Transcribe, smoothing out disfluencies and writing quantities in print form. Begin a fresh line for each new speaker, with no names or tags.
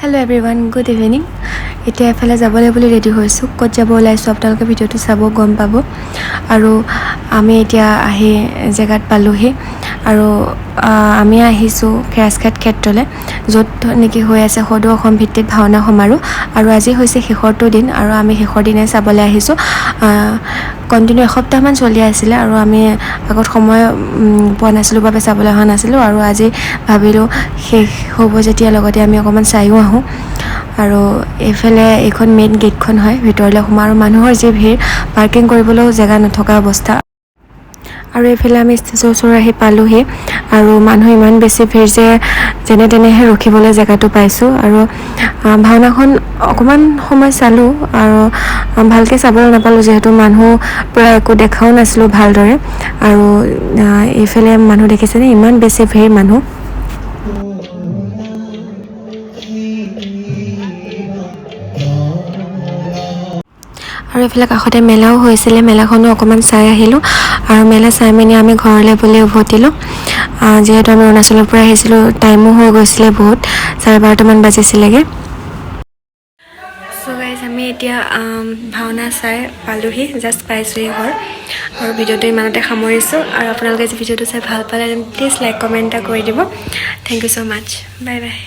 Hello' everyone, good evening. এতিয়া এফালে যাবলৈ বুলি ৰেডি হৈছোঁ। ক'ত যাব ওলাইছোঁ আপোনালোকে ভিডিঅ'টো চাব, গম পাব। আৰু আমি এতিয়া আহি জেগাত পালোহি আৰু আমি আহিছোঁ খেৰাজঘাট ক্ষেত্ৰলৈ, য'ত নেকি হৈ আছে সদৌ অসম ভিত্তিত ভাওনা সমাৰোহ। আৰু আজি হৈছে শেষৰটো দিন আৰু আমি শেষৰ দিনাই চাবলৈ আহিছোঁ। কণ্টিনিউ এসপ্তাহমান চলি আছিলে আৰু আমি আগত সময় পোৱা নাছিলোঁ বাবে চাবলৈ অহা নাছিলোঁ। আৰু আজি ভাবিলোঁ শেষ হ'ব যেতিয়া লগতে আমি অকণমান চায়ো আহোঁ। আৰু এইফালে এইখন মেইন গেটখন হয়, ভিতৰলৈ সোমোৱা। আৰু মানুহৰ যি ভিৰ, পাৰ্কিং কৰিবলৈও জেগা নথকা অৱস্থা। আৰু এইফালে আমি ষ্টেজৰ ওচৰ আহি পালোহি আৰু মানুহ ইমান বেছি ভিৰ যে যেনে তেনেহে ৰখিবলৈ জেগাটো পাইছোঁ। আৰু ভাওনাখন অকণমান সময় চালোঁ আৰু ভালকৈ চাবলৈ নাপালোঁ, যিহেতু মানুহ প্ৰায় একো দেখাও নাছিলোঁ ভালদৰে। আৰু এইফালে মানুহ দেখিছেনে, ইমান বেছি ভিৰ মানুহ। আৰু এইফালে কাষতে মেলাও হৈছিলে, মেলাখনো অকণমান চাই আহিলোঁ। আৰু মেলা চাই মেলি আমি ঘৰলৈ বুলি উভতিলোঁ। যিহেতু আমি অৰুণাচলৰ পৰা আহিছিলোঁ, টাইমো হৈ গৈছিলে বহুত, 12:30মান বাজিছিলেগৈ। চ' গাইজ, আমি এতিয়া ভাওনা চাই পালোহি, জাষ্ট পাইছোঁহি ঘৰ। আৰু ভিডিঅ'টো ইমানতে সামৰিছোঁ। আৰু আপোনালোকে যদি ভিডিঅ'টো চাই ভাল পালে প্লিজ লাইক কমেণ্ট এটা কৰি দিব। Thank you so' much. Bye by.